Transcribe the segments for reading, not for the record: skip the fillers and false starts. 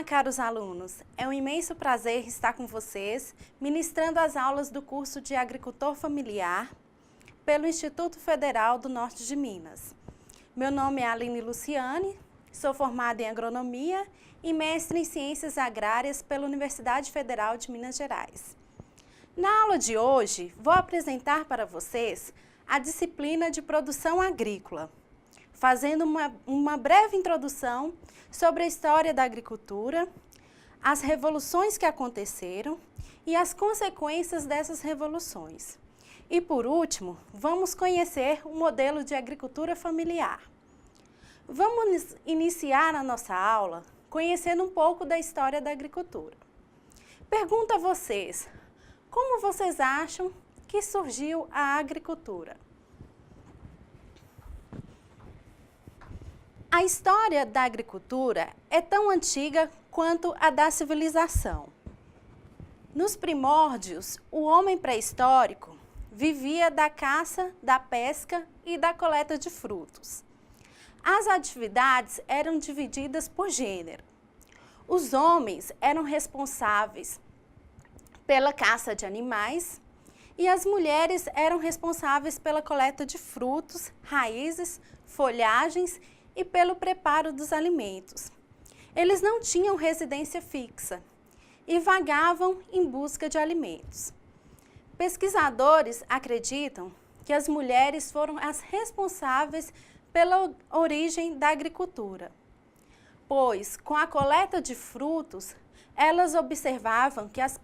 Olá, caros alunos! É um imenso prazer estar com vocês, ministrando as aulas do curso de Agricultor Familiar pelo Instituto Federal do Norte de Minas. Meu nome é Aline Luciane, sou formada em Agronomia e mestre em Ciências Agrárias pela Universidade Federal de Minas Gerais. Na aula de hoje, vou apresentar para vocês a disciplina de Produção Agrícola, fazendo uma breve introdução sobre a história da agricultura, as revoluções que aconteceram e as consequências dessas revoluções. E, por último, vamos conhecer o modelo de agricultura familiar. Vamos iniciar a nossa aula conhecendo um pouco da história da agricultura. Pergunto a vocês, como vocês acham que surgiu a agricultura? A história da agricultura é tão antiga quanto a da civilização. Nos primórdios, o homem pré-histórico vivia da caça, da pesca e da coleta de frutos. As atividades eram divididas por gênero. Os homens eram responsáveis pela caça de animais e as mulheres eram responsáveis pela coleta de frutos, raízes, folhagens e pelo preparo dos alimentos. Eles não tinham residência fixa e vagavam em busca de alimentos. Pesquisadores acreditam que as mulheres foram as responsáveis pela origem da agricultura, pois, com a coleta de frutos, elas observavam que as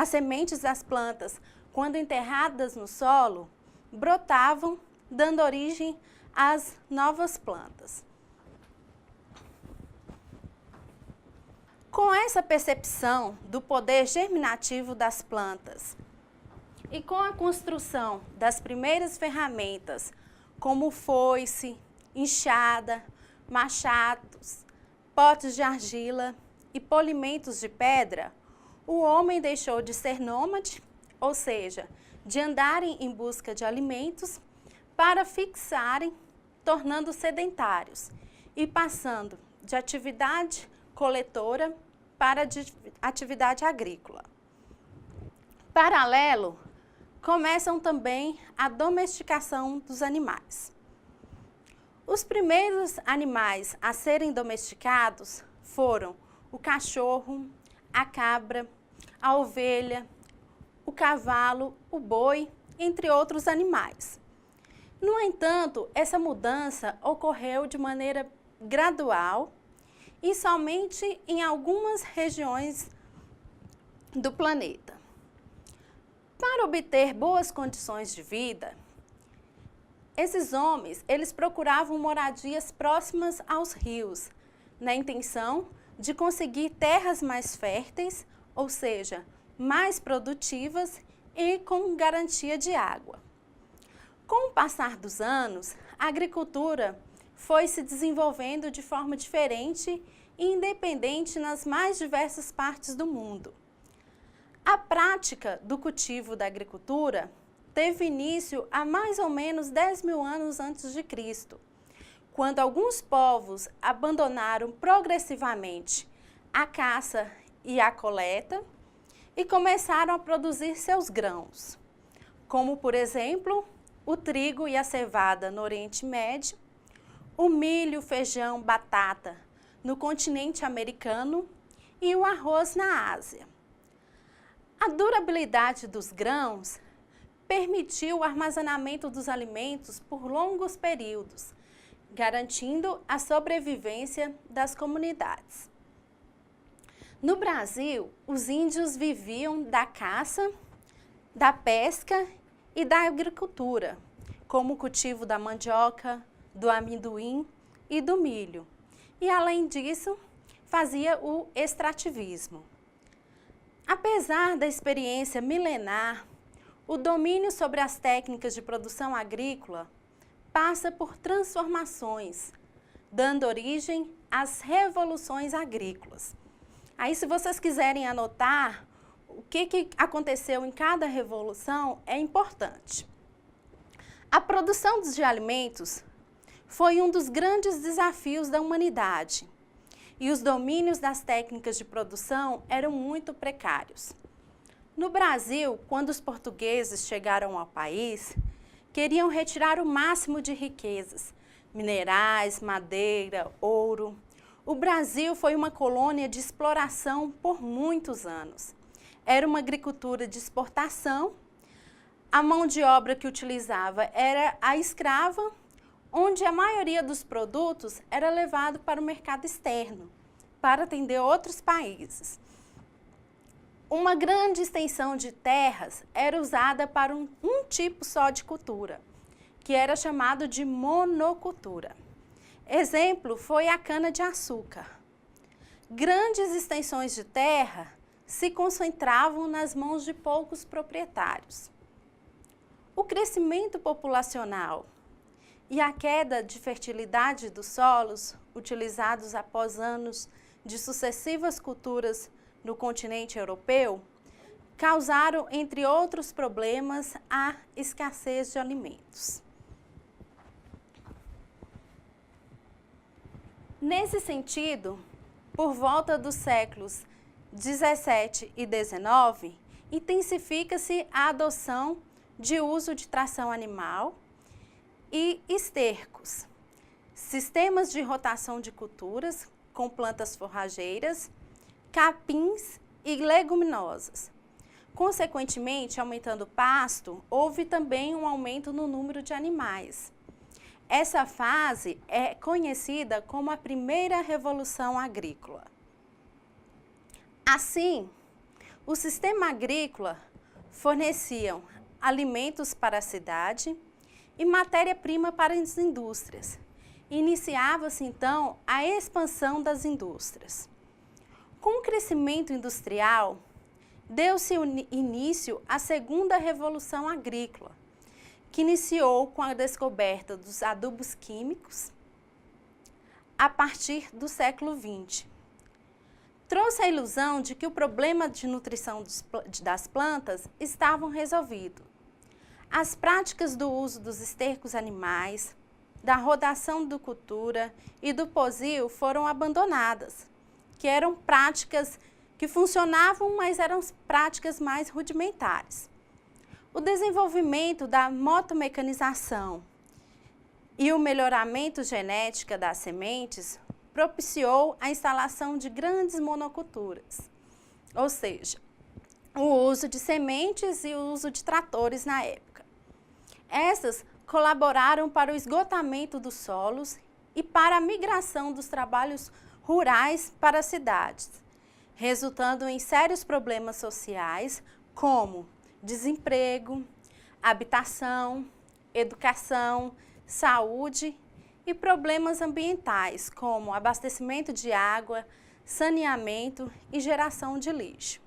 sementes das plantas, quando enterradas no solo, brotavam, dando origem às novas plantas. Com essa percepção do poder germinativo das plantas e com a construção das primeiras ferramentas, como foice, enxada, machados, potes de argila e polimentos de pedra, o homem deixou de ser nômade, ou seja, de andarem em busca de alimentos, para fixarem, tornando sedentários e passando de atividade coletora para atividade agrícola. Paralelo, começam também a domesticação dos animais. Os primeiros animais a serem domesticados foram o cachorro, a cabra, a ovelha, o cavalo, o boi, entre outros animais. No entanto, essa mudança ocorreu de maneira gradual e somente em algumas regiões do planeta. Para obter boas condições de vida, esses homens, eles procuravam moradias próximas aos rios, na intenção de conseguir terras mais férteis, ou seja, mais produtivas e com garantia de água. Com o passar dos anos, a agricultura foi se desenvolvendo de forma diferente e independente nas mais diversas partes do mundo. A prática do cultivo da agricultura teve início há mais ou menos 10 mil anos antes de Cristo, quando alguns povos abandonaram progressivamente a caça e a coleta e começaram a produzir seus grãos, como, por exemplo, o trigo e a cevada no Oriente Médio, o milho, feijão, batata no continente americano e o arroz na Ásia. A durabilidade dos grãos permitiu o armazenamento dos alimentos por longos períodos, garantindo a sobrevivência das comunidades. No Brasil, os índios viviam da caça, da pesca e da agricultura, como o cultivo da mandioca, do amendoim e do milho. E, além disso, fazia o extrativismo. Apesar da experiência milenar, o domínio sobre as técnicas de produção agrícola passa por transformações, dando origem às revoluções agrícolas. Aí, se vocês quiserem anotar o que aconteceu em cada revolução, é importante. A produção de alimentos foi um dos grandes desafios da humanidade e os domínios das técnicas de produção eram muito precários. No Brasil, quando os portugueses chegaram ao país, queriam retirar o máximo de riquezas, minerais, madeira, ouro. O Brasil foi uma colônia de exploração por muitos anos. Era uma agricultura de exportação, a mão de obra que utilizava era a escrava, onde a maioria dos produtos era levado para o mercado externo, para atender outros países. Uma grande extensão de terras era usada para um tipo só de cultura, que era chamado de monocultura. Exemplo foi a cana-de-açúcar. Grandes extensões de terra se concentravam nas mãos de poucos proprietários. O crescimento populacional e a queda de fertilidade dos solos, utilizados após anos de sucessivas culturas no continente europeu, causaram, entre outros problemas, a escassez de alimentos. Nesse sentido, por volta dos séculos 17 e 19, intensifica-se a adoção de uso de tração animal e estercos, sistemas de rotação de culturas com plantas forrageiras, capins e leguminosas. Consequentemente, aumentando o pasto, houve também um aumento no número de animais. Essa fase é conhecida como a primeira revolução agrícola. Assim, o sistema agrícola fornecia alimentos para a cidade e matéria-prima para as indústrias. Iniciava-se, então, a expansão das indústrias. Com o crescimento industrial, deu-se início à segunda revolução agrícola, que iniciou com a descoberta dos adubos químicos a partir do século XX. Trouxe a ilusão de que o problema de nutrição das plantas estavam resolvido. As práticas do uso dos estercos animais, da rotação da cultura e do posil foram abandonadas, que eram práticas que funcionavam, mas eram práticas mais rudimentares. O desenvolvimento da motomecanização e o melhoramento genético das sementes propiciou a instalação de grandes monoculturas, ou seja, o uso de sementes e o uso de tratores na época. Essas colaboraram para o esgotamento dos solos e para a migração dos trabalhos rurais para as cidades, resultando em sérios problemas sociais como desemprego, habitação, educação, saúde e problemas ambientais como abastecimento de água, saneamento e geração de lixo.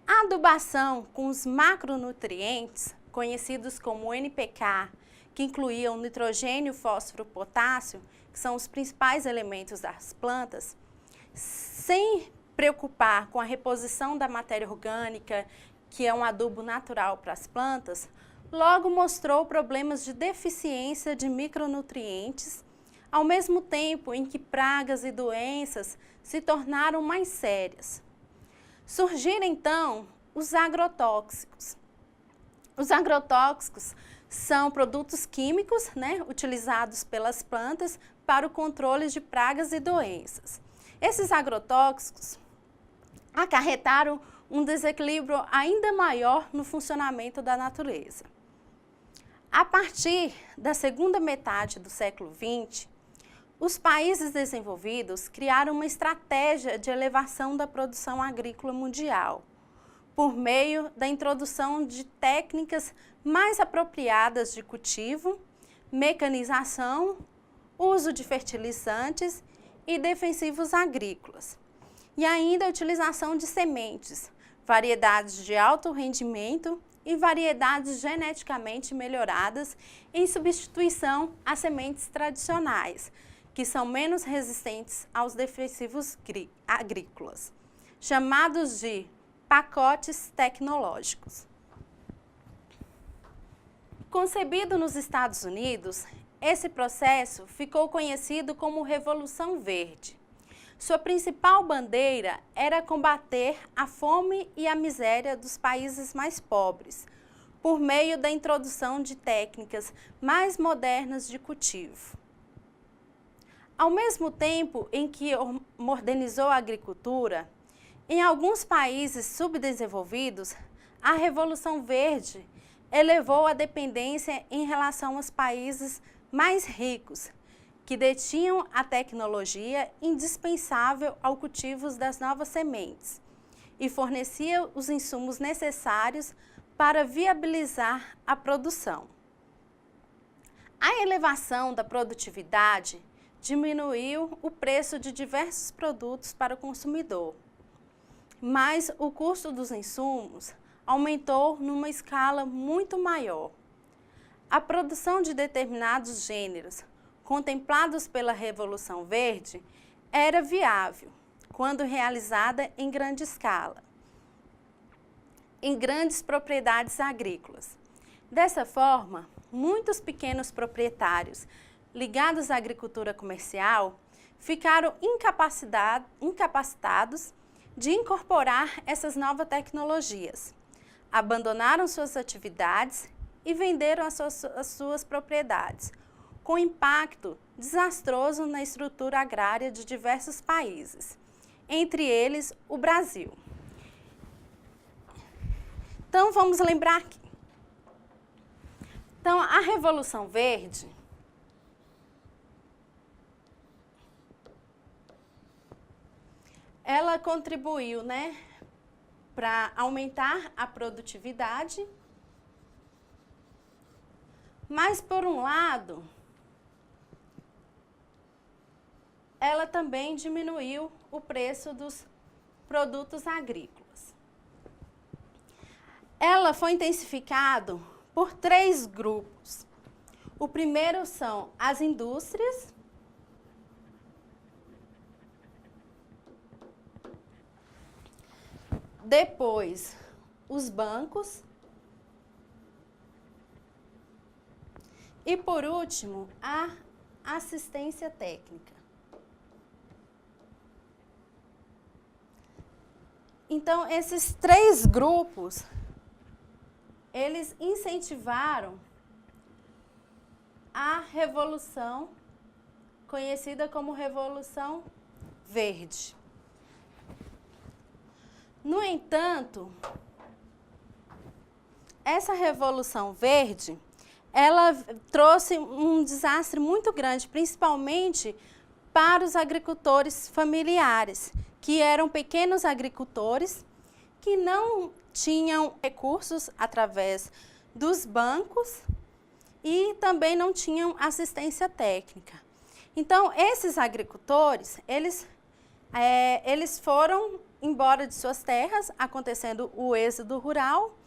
A adubação com os macronutrientes, conhecidos como NPK, que incluíam nitrogênio, fósforo, potássio, que são os principais elementos das plantas, sem preocupar com a reposição da matéria orgânica, que é um adubo natural para as plantas, logo mostrou problemas de deficiência de micronutrientes, ao mesmo tempo em que pragas e doenças se tornaram mais sérias. Surgiram, então, os agrotóxicos. Os agrotóxicos são produtos químicos, utilizados pelas plantas para o controle de pragas e doenças. Esses agrotóxicos acarretaram um desequilíbrio ainda maior no funcionamento da natureza. A partir da segunda metade do século XX, os países desenvolvidos criaram uma estratégia de elevação da produção agrícola mundial, por meio da introdução de técnicas mais apropriadas de cultivo, mecanização, uso de fertilizantes e defensivos agrícolas, e ainda a utilização de sementes, variedades de alto rendimento e variedades geneticamente melhoradas em substituição às sementes tradicionais, que são menos resistentes aos defensivos agrícolas, chamados de pacotes tecnológicos. Concebido nos Estados Unidos, esse processo ficou conhecido como Revolução Verde. Sua principal bandeira era combater a fome e a miséria dos países mais pobres, por meio da introdução de técnicas mais modernas de cultivo. Ao mesmo tempo em que modernizou a agricultura, em alguns países subdesenvolvidos, a Revolução Verde elevou a dependência em relação aos países mais ricos, que detinham a tecnologia indispensável ao cultivo das novas sementes e fornecia os insumos necessários para viabilizar a produção. A elevação da produtividade diminuiu o preço de diversos produtos para o consumidor, mas o custo dos insumos aumentou numa escala muito maior. A produção de determinados gêneros, contemplados pela Revolução Verde, era viável quando realizada em grande escala, em grandes propriedades agrícolas. Dessa forma, muitos pequenos proprietários ligados à agricultura comercial ficaram incapacitados de incorporar essas novas tecnologias, abandonaram suas atividades e venderam as suas propriedades, com impacto desastroso na estrutura agrária de diversos países, entre eles o Brasil. Então, vamos lembrar aqui. Então, a Revolução Verde ela contribuiu, para aumentar a produtividade, mas, por um lado, ela também diminuiu o preço dos produtos agrícolas. Ela foi intensificada por 3 grupos. O primeiro são as indústrias, depois os bancos e, por último, a assistência técnica. Então, esses 3 grupos, eles incentivaram a revolução conhecida como Revolução Verde. No entanto, essa Revolução Verde, ela trouxe um desastre muito grande, principalmente para os agricultores familiares, que eram pequenos agricultores que não tinham recursos através dos bancos e também não tinham assistência técnica. Então, esses agricultores, eles foram embora de suas terras, acontecendo o êxodo rural.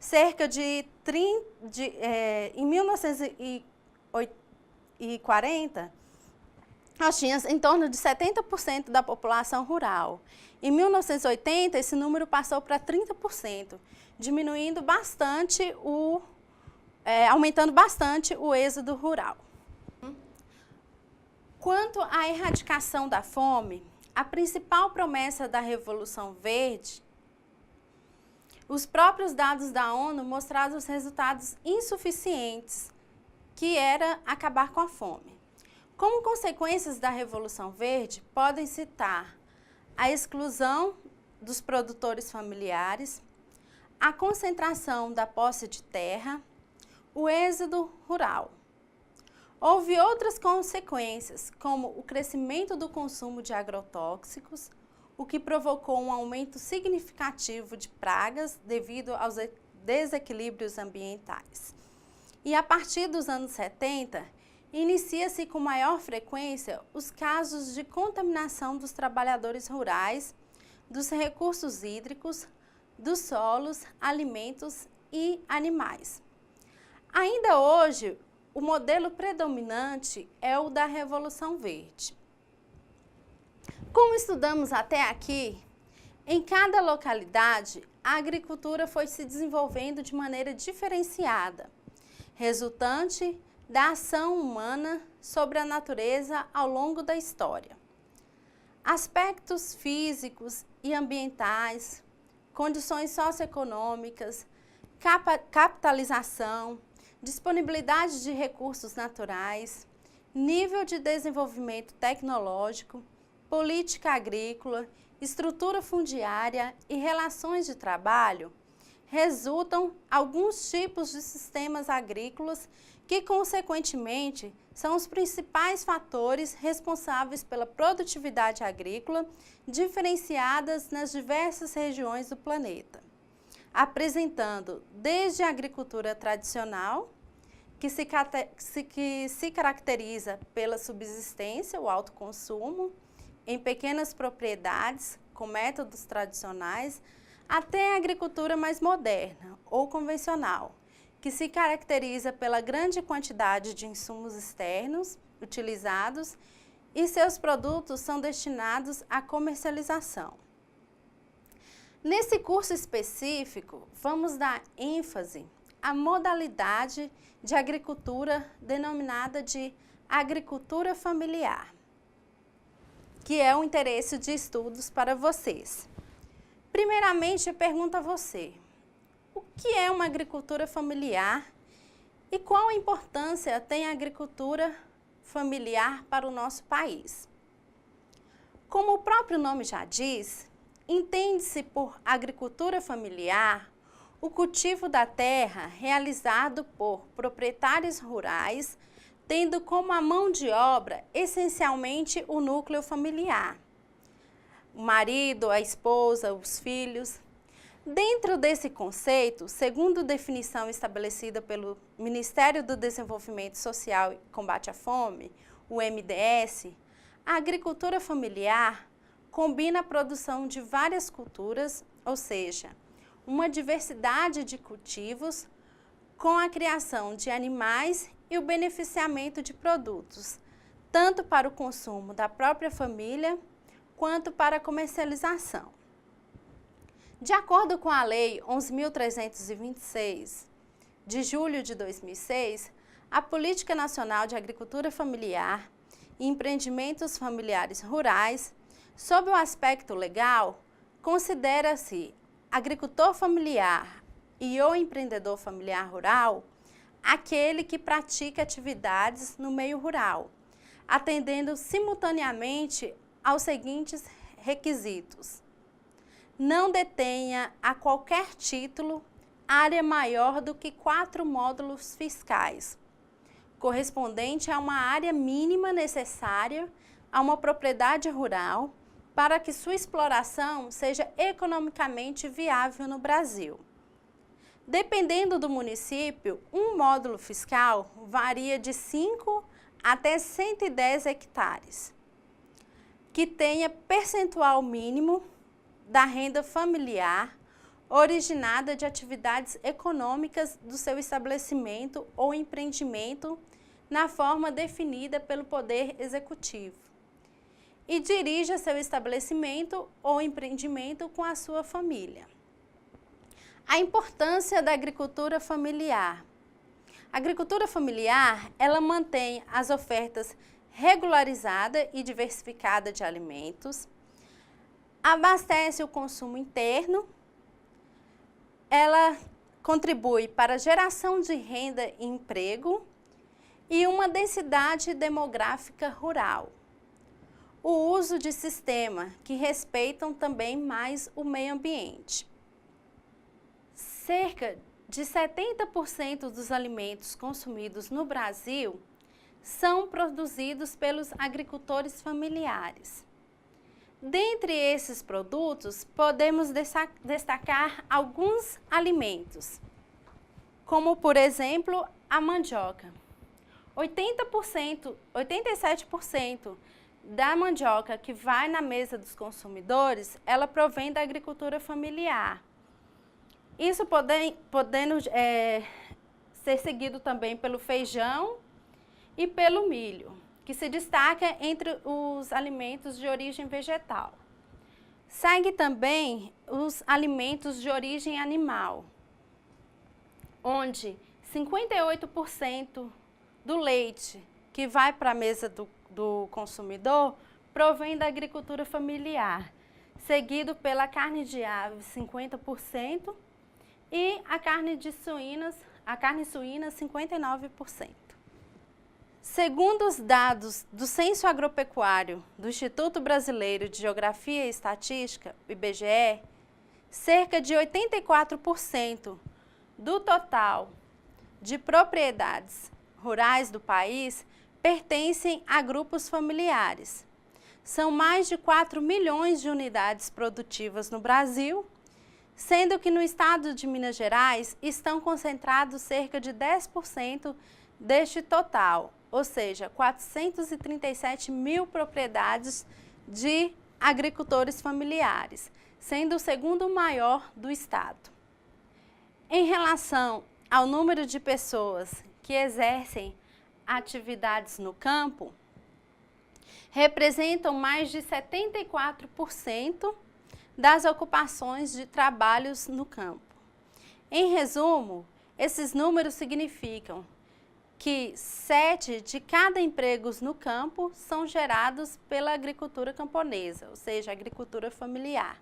Cerca de em 1940, nós tínhamos em torno de 70% da população rural. Em 1980, esse número passou para 30%, diminuindo bastante aumentando bastante o êxodo rural. Quanto à erradicação da fome, a principal promessa da Revolução Verde, os próprios dados da ONU mostraram os resultados insuficientes, que era acabar com a fome. Como consequências da Revolução Verde, podem citar a exclusão dos produtores familiares, a concentração da posse de terra, o êxodo rural. Houve outras consequências, como o crescimento do consumo de agrotóxicos, o que provocou um aumento significativo de pragas devido aos desequilíbrios ambientais. E a partir dos anos 70, inicia-se com maior frequência os casos de contaminação dos trabalhadores rurais, dos recursos hídricos, dos solos, alimentos e animais. Ainda hoje, o modelo predominante é o da Revolução Verde. Como estudamos até aqui, em cada localidade, a agricultura foi se desenvolvendo de maneira diferenciada, resultante da ação humana sobre a natureza ao longo da história. aspectos físicos e ambientais, condições socioeconômicas, capitalização, disponibilidade de recursos naturais, nível de desenvolvimento tecnológico, política agrícola, estrutura fundiária e relações de trabalho, resultam alguns tipos de sistemas agrícolas que, consequentemente, são os principais fatores responsáveis pela produtividade agrícola diferenciadas nas diversas regiões do planeta, apresentando desde a agricultura tradicional, que se caracteriza pela subsistência, o autoconsumo, em pequenas propriedades, com métodos tradicionais, até a agricultura mais moderna ou convencional, que se caracteriza pela grande quantidade de insumos externos utilizados e seus produtos são destinados à comercialização. Nesse curso específico, vamos dar ênfase à modalidade de agricultura denominada de agricultura familiar, que é um interesse de estudos para vocês. Primeiramente, eu pergunto a você, o que é uma agricultura familiar e qual a importância tem a agricultura familiar para o nosso país? Como o próprio nome já diz, entende-se por agricultura familiar o cultivo da terra realizado por proprietários rurais, tendo como a mão de obra essencialmente o núcleo familiar, o marido, a esposa, os filhos. Dentro desse conceito, segundo definição estabelecida pelo Ministério do Desenvolvimento Social e Combate à Fome, o MDS, a agricultura familiar combina a produção de várias culturas, ou seja, uma diversidade de cultivos, com a criação de animais e o beneficiamento de produtos, tanto para o consumo da própria família, quanto para a comercialização. De acordo com a Lei 11.326, de julho de 2006, a Política Nacional de Agricultura Familiar e Empreendimentos Familiares Rurais, sob o aspecto legal, considera-se agricultor familiar e ou empreendedor familiar rural aquele que pratica atividades no meio rural, atendendo simultaneamente aos seguintes requisitos: não detenha a qualquer título área maior do que 4 módulos fiscais, correspondente a uma área mínima necessária a uma propriedade rural para que sua exploração seja economicamente viável no Brasil. Dependendo do município, um módulo fiscal varia de 5 até 110 hectares, que tenha percentual mínimo da renda familiar originada de atividades econômicas do seu estabelecimento ou empreendimento na forma definida pelo Poder Executivo e dirija seu estabelecimento ou empreendimento com a sua família. A importância da agricultura familiar. A agricultura familiar, ela mantém as ofertas regularizada e diversificada de alimentos, abastece o consumo interno, ela contribui para a geração de renda e emprego e uma densidade demográfica rural. O uso de sistemas que respeitam também mais o meio ambiente. Cerca de 70% dos alimentos consumidos no Brasil são produzidos pelos agricultores familiares. Dentre esses produtos, podemos destacar alguns alimentos, como, por exemplo, a mandioca. 87% da mandioca que vai na mesa dos consumidores, ela provém da agricultura familiar. Isso podendo ser seguido também pelo feijão e pelo milho, que se destaca entre os alimentos de origem vegetal. Segue também os alimentos de origem animal, onde 58% do leite que vai para a mesa do consumidor provém da agricultura familiar, seguido pela carne de aves, 50%, e a carne suína, 59%. Segundo os dados do Censo Agropecuário do Instituto Brasileiro de Geografia e Estatística, o IBGE, cerca de 84% do total de propriedades rurais do país pertencem a grupos familiares. São mais de 4 milhões de unidades produtivas no Brasil, sendo que no estado de Minas Gerais estão concentrados cerca de 10% deste total, ou seja, 437 mil propriedades de agricultores familiares, sendo o segundo maior do estado. Em relação ao número de pessoas que exercem atividades no campo, representam mais de 74% das ocupações de trabalhos no campo. Em resumo, esses números significam que 7 de cada empregos no campo são gerados pela agricultura camponesa, ou seja, agricultura familiar.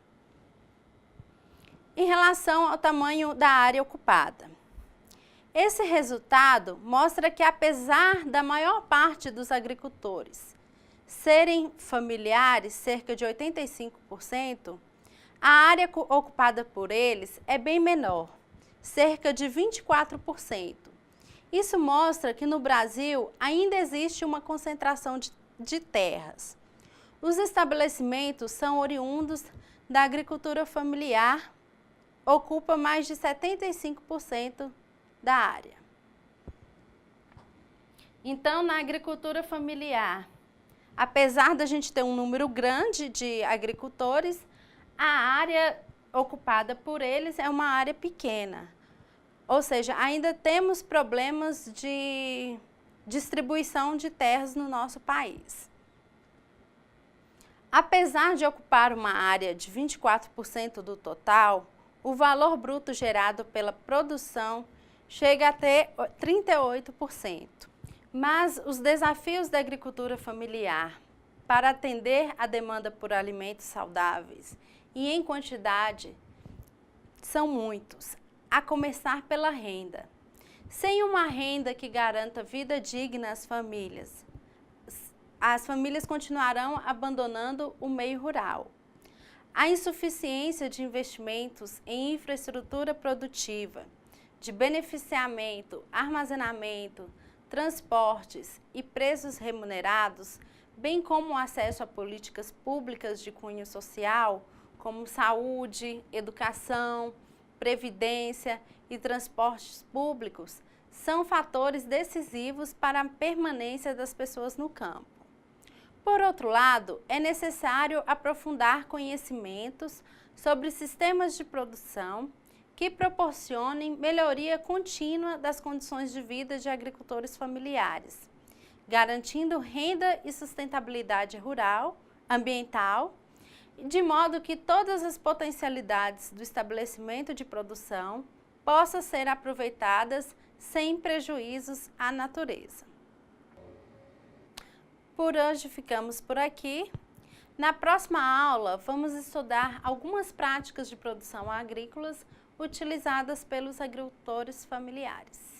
Em relação ao tamanho da área ocupada, esse resultado mostra que, apesar da maior parte dos agricultores serem familiares, cerca de 85%, a área ocupada por eles é bem menor, cerca de 24%. Isso mostra que no Brasil ainda existe uma concentração de terras. Os estabelecimentos são oriundos da agricultura familiar, ocupa mais de 75% da área. Então, na agricultura familiar, apesar da gente ter um número grande de agricultores, a área ocupada por eles é uma área pequena. Ou seja, ainda temos problemas de distribuição de terras no nosso país. Apesar de ocupar uma área de 24% do total, o valor bruto gerado pela produção chega a ter 38%. Mas os desafios da agricultura familiar para atender a demanda por alimentos saudáveis e em quantidade são muitos, a começar pela renda. Sem uma renda que garanta vida digna às famílias, as famílias continuarão abandonando o meio rural. A insuficiência de investimentos em infraestrutura produtiva, de beneficiamento, armazenamento, transportes e preços remunerados, bem como o acesso a políticas públicas de cunho social, como saúde, educação, previdência e transportes públicos, são fatores decisivos para a permanência das pessoas no campo. Por outro lado, é necessário aprofundar conhecimentos sobre sistemas de produção que proporcionem melhoria contínua das condições de vida de agricultores familiares, garantindo renda e sustentabilidade rural, ambiental, de modo que todas as potencialidades do estabelecimento de produção possam ser aproveitadas sem prejuízos à natureza. Por hoje ficamos por aqui. Na próxima aula, vamos estudar algumas práticas de produção agrícolas utilizadas pelos agricultores familiares.